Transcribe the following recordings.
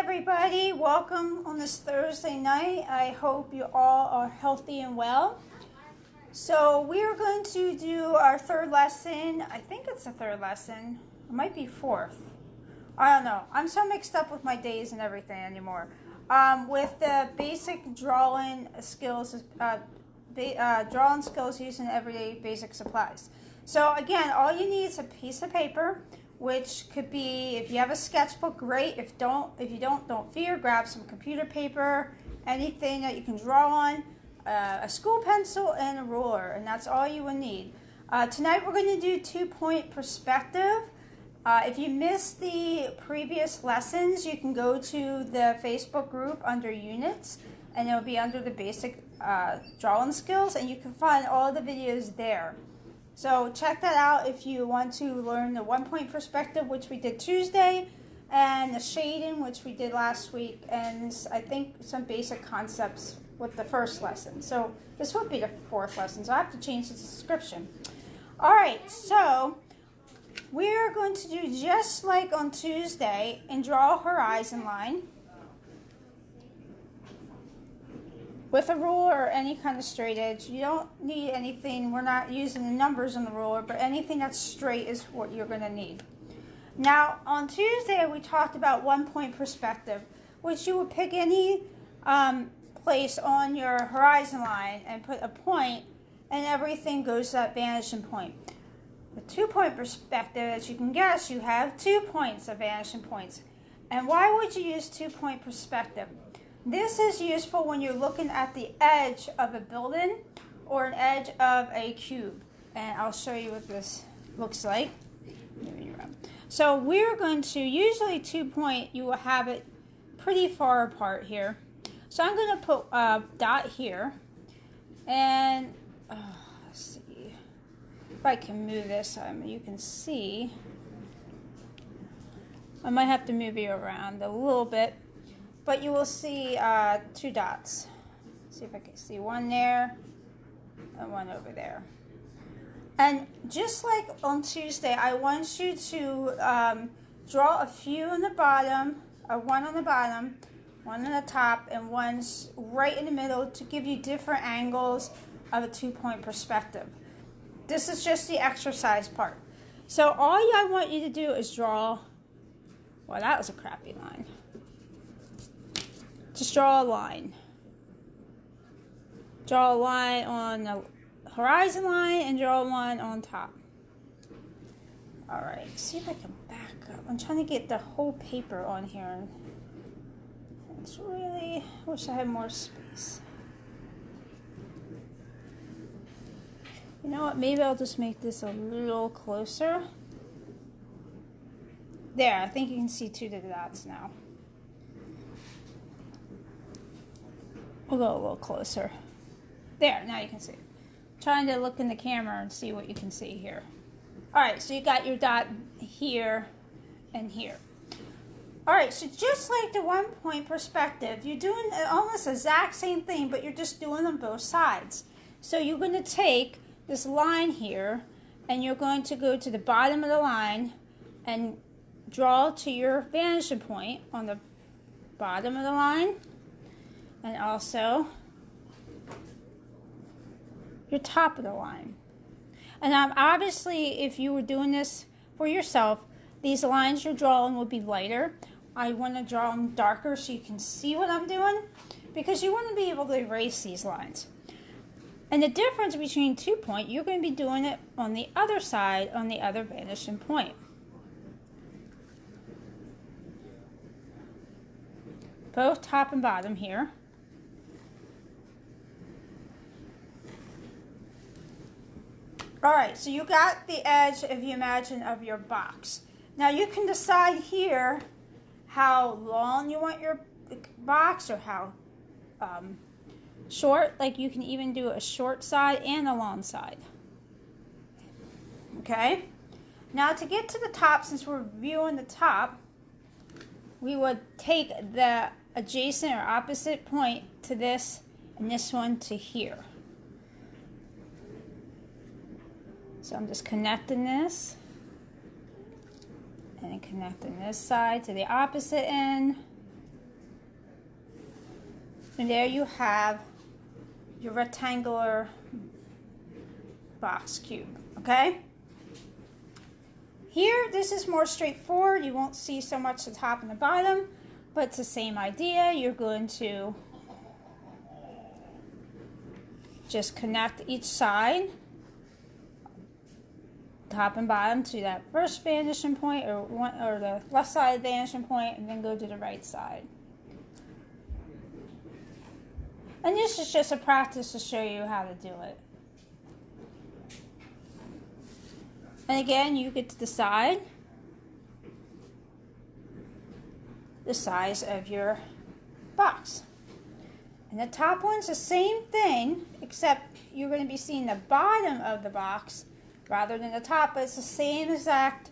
everybody, welcome on this Thursday night. I hope you all are healthy and well. So we are going to do our third lesson. I think it's the third lesson. It might be fourth. I don't know. I'm so mixed up with my days and everything anymore. With the basic drawing skills, drawing skills using everyday basic supplies. So again, all you need is a piece of paper, which could be, if you have a sketchbook, great. If you don't fear, grab some computer paper, anything that you can draw on, a school pencil and a ruler, and that's all you will need. Tonight we're going to do 2-point perspective. If you missed the previous lessons, you can go to the Facebook group under units, and it'll be under the basic drawing skills, and you can find all the videos there. So check that out if you want to learn the 1-point perspective, which we did Tuesday, and the shading, which we did last week, and I think some basic concepts with the first lesson. So this would be the fourth lesson, so I have to change the description. All right, so we're going to do just like on Tuesday and draw a horizon line with a ruler or any kind of straight edge. You don't need anything, we're not using the numbers on the ruler, but anything that's straight is what you're going to need. Now, on Tuesday, we talked about 1-point perspective, which you would pick any place on your horizon line and put a point, and everything goes to that vanishing point. The 2-point perspective, as you can guess, you have 2 points of vanishing points. And why would you use 2-point perspective? This is useful when you're looking at the edge of a building or an edge of a cube. And I'll show you what this looks like. So we're going to, usually 2-point, you will have it pretty far apart here. So I'm going to put a dot here. And let's see if I can move this. You can see. I might have to move you around a little bit. But you will see 2 dots. See if I can see one there and one over there. And just like on Tuesday, I want you to draw a few on the bottom, one on the bottom, one on the top, and one right in the middle to give you different angles of a 2-point perspective. This is just the exercise part. So all I want you to do is draw, well, that was a crappy line. Just draw a line. Draw a line on the horizon line and draw one on top. All right, see if I can back up. I'm trying to get the whole paper on here. It's really, I wish I had more space. You know what, maybe I'll just make this a little closer. There, I think you can see 2 of the dots now. We'll go a little closer. There, now you can see. Trying to look in the camera and see what you can see here. All right, so you got your dot here and here. All right, so just like the 1-point perspective, you're doing almost the exact same thing, but you're just doing on both sides. So you're going to take this line here, and you're going to go to the bottom of the line and draw to your vanishing point on the bottom of the line. And also your top of the line. And obviously, if you were doing this for yourself, these lines you're drawing will be lighter. I want to draw them darker so you can see what I'm doing, because you want to be able to erase these lines. And the difference between 2-point, you're going to be doing it on the other side, on the other vanishing point. Both top and bottom here. All right, so you got the edge, if you imagine, of your box. Now you can decide here how long you want your box or how short. Like you can even do a short side and a long side. Okay? Now to get to the top, since we're viewing the top, we would take the adjacent or opposite point to this and this one to here. So I'm just connecting this and connecting this side to the opposite end And there you have your rectangular box cube, okay? Here, this is more straightforward. You won't see so much the top and the bottom, but it's the same idea. You're going to just connect each side, top and bottom, to that first vanishing point, or the left side vanishing point, and then go to the right side. And this is just a practice to show you how to do it. And again, you get to decide the size of your box. And the top one's the same thing, except you're going to be seeing the bottom of the box rather than the top, but it's the same exact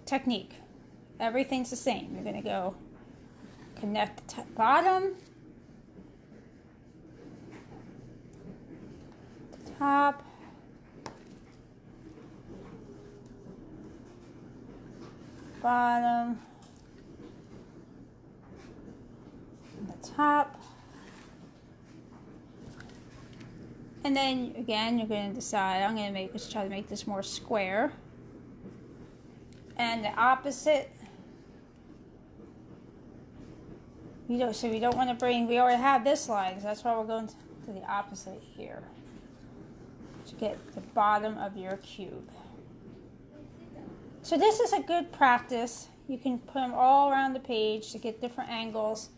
technique. Everything's the same. You're going to go connect the bottom, the top, bottom, and the top. And then again, you're going to decide, I'm going to try to make this more square. And the opposite, so we don't want to bring, we already have this line, so that's why we're going to the opposite here to get the bottom of your cube. So this is a good practice. You can put them all around the page to get different angles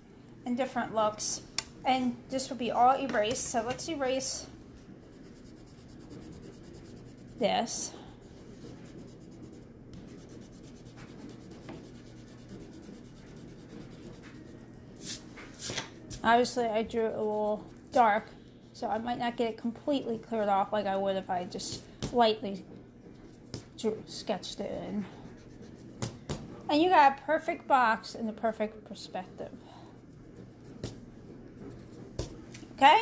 and different looks. And this will be all erased. So let's erase this. Obviously I drew it a little dark, so I might not get it completely cleared off like I would if I just lightly sketched it in. And you got a perfect box and the perfect perspective. Okay?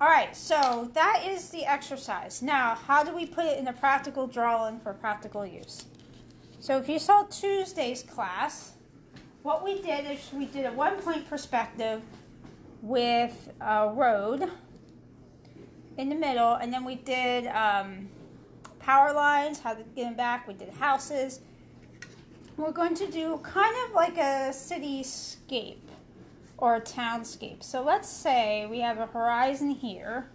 Alright, so that is the exercise. Now, how do we put it in a practical drawing for practical use? So if you saw Tuesday's class, what we did is we did a 1-point perspective with a road in the middle, and then we did power lines, how to get them back. We did houses. We're going to do kind of like a cityscape or a townscape. So let's say we have a horizon here.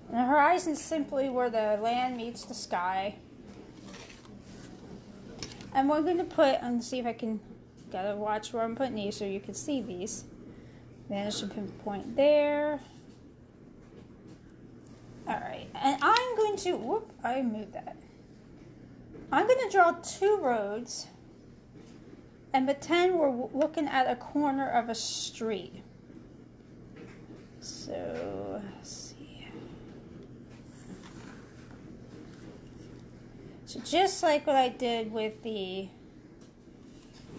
And the horizon is simply where the land meets the sky. And we're going to put, and see if I can, gotta watch where I'm putting these so you can see these. Vanishing point there. Alright, and I'm going to, whoop, I moved that. I'm going to draw 2 roads and pretend we're looking at a corner of a street. So, let's see. So just like what I did with the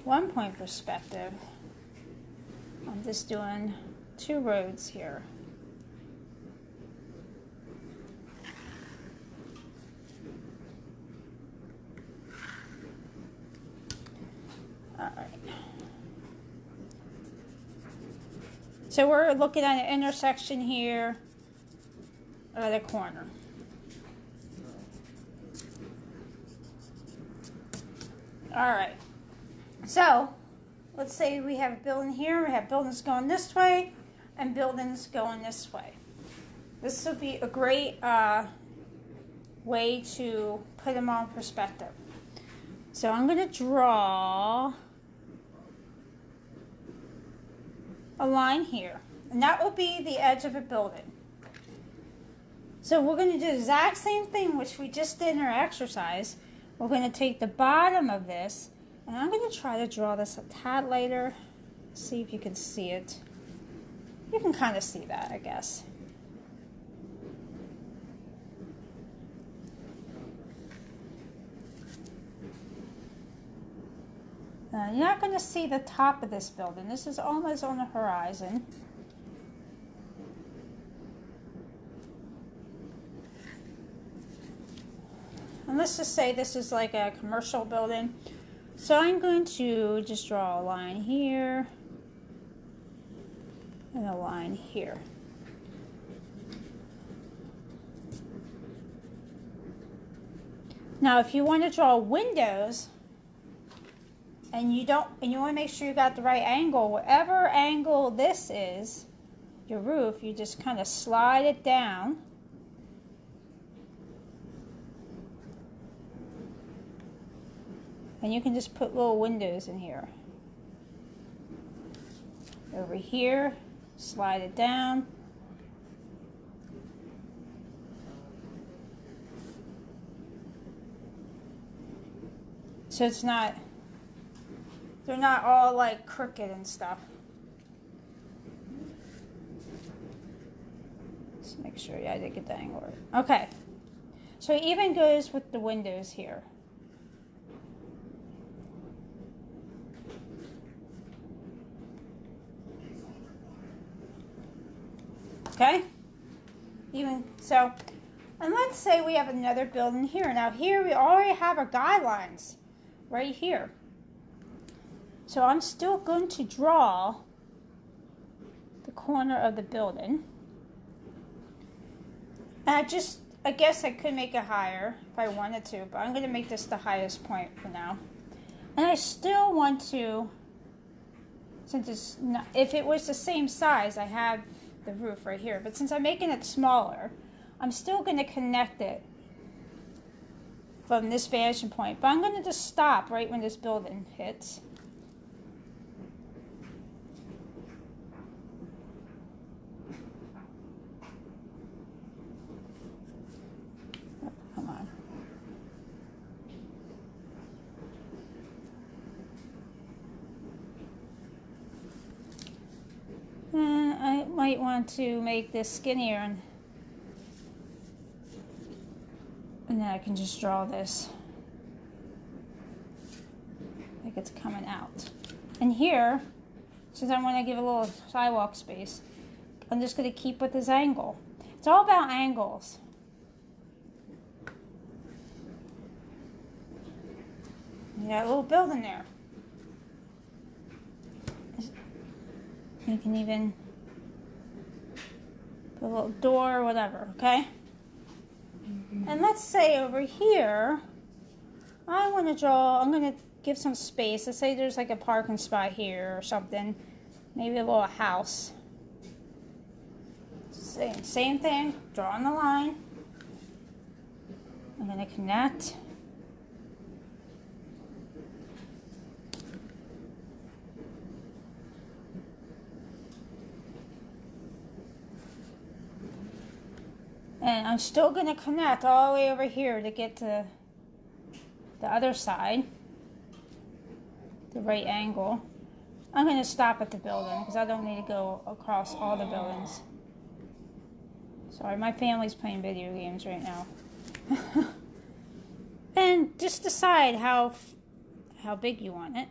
1-point perspective, I'm just doing 2 roads here. Alright. So we're looking at an intersection here at a corner. Alright. So let's say we have a building here, we have buildings going this way and buildings going this way. This would be a great way to put them all in perspective. So I'm going to draw a line here, and that will be the edge of a building. So we're going to do the exact same thing which we just did in our exercise. We're going to take the bottom of this, and I'm going to try to draw this a tad later. See if you can see it. You can kind of see that, I guess. You're not going to see the top of this building. This is almost on the horizon. And let's just say this is like a commercial building. So I'm going to just draw a line here and a line here. Now, if you want to draw windows and you want to make sure you got the right angle, whatever angle this is, your roof, you just kind of slide it down. And you can just put little windows in here. Over here, slide it down. So it's not, they're not all like crooked and stuff. Just make sure, yeah, I did get the angle right. Okay. So it even goes with the windows here. Okay, even so, and let's say we have another building here. Now here we already have our guidelines right here. So I'm still going to draw the corner of the building. And I guess I could make it higher if I wanted to, but I'm going to make this the highest point for now. And I still want to, since it's not, if it was the same size, I have the roof right here, but since I'm making it smaller, I'm still going to connect it from this vantage point, but I'm going to just stop right when this building hits. Oh, come on. I might want to make this skinnier, and then I can just draw this like it's coming out. And here, since I want to give a little sidewalk space, I'm just going to keep with this angle. It's all about angles. You got a little building there. You can even put a little door or whatever, okay? And let's say over here, I want to draw, I'm going to give some space. Let's say there's like a parking spot here or something. Maybe a little house. Same thing, drawing the line. I'm going to connect. And I'm still going to connect all the way over here to get to the other side, the right angle. I'm going to stop at the building because I don't need to go across all the buildings. Sorry, my family's playing video games right now. And just decide how big you want it.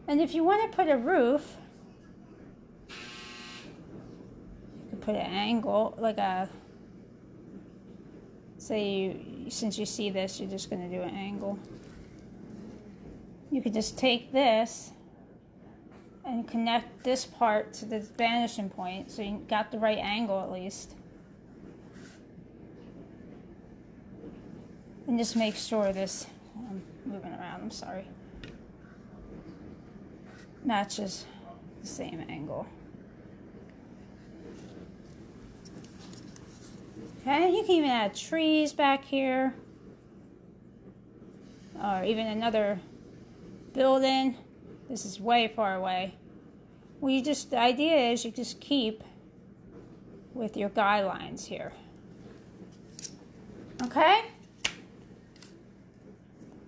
And if you want to put a roof, put an angle, like a, say since you see this, you're just going to do an angle. You could just take this and connect this part to this vanishing point, so you got the right angle at least. And just make sure this, I'm moving around, I'm sorry, matches the same angle. Okay, you can even add trees back here, or even another building. This is way far away. Well, the idea is you just keep with your guidelines here. Okay,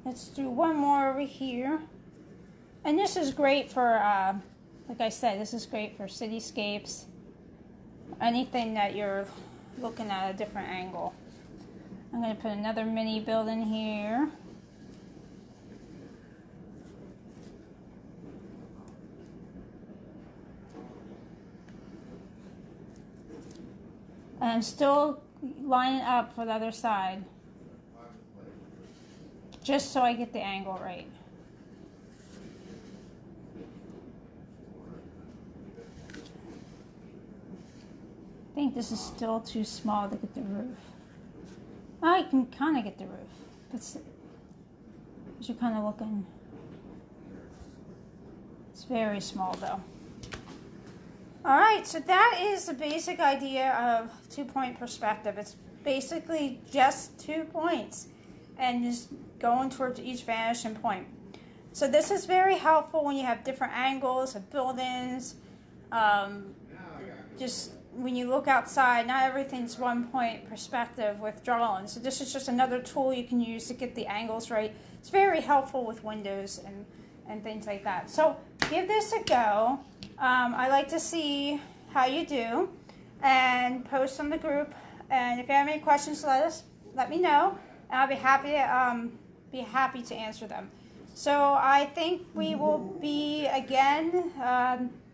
let's do one more over here. And this is great for, like I said, this is great for cityscapes, anything that you're looking at a different angle. I'm going to put another mini building here. And I'm still lining up for the other side. just so I get the angle right. I think this is still too small to get the roof. I can kind of get the roof, but you're kind of looking. It's very small though. All right, so that is the basic idea of 2-point perspective. It's basically just 2 points and just going towards each vanishing point. So this is very helpful when you have different angles of buildings. Just when you look outside, not everything's 1-point perspective with drawing. So this is just another tool you can use to get the angles right. It's very helpful with windows and things like that. So give this a go. I like to see how you do and post on the group. And if you have any questions, let me know, and I'll be happy to answer them. So I think we will be again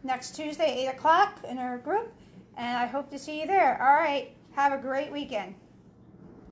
next Tuesday, 8 o'clock in our group, and I hope to see you there. All right, have a great weekend.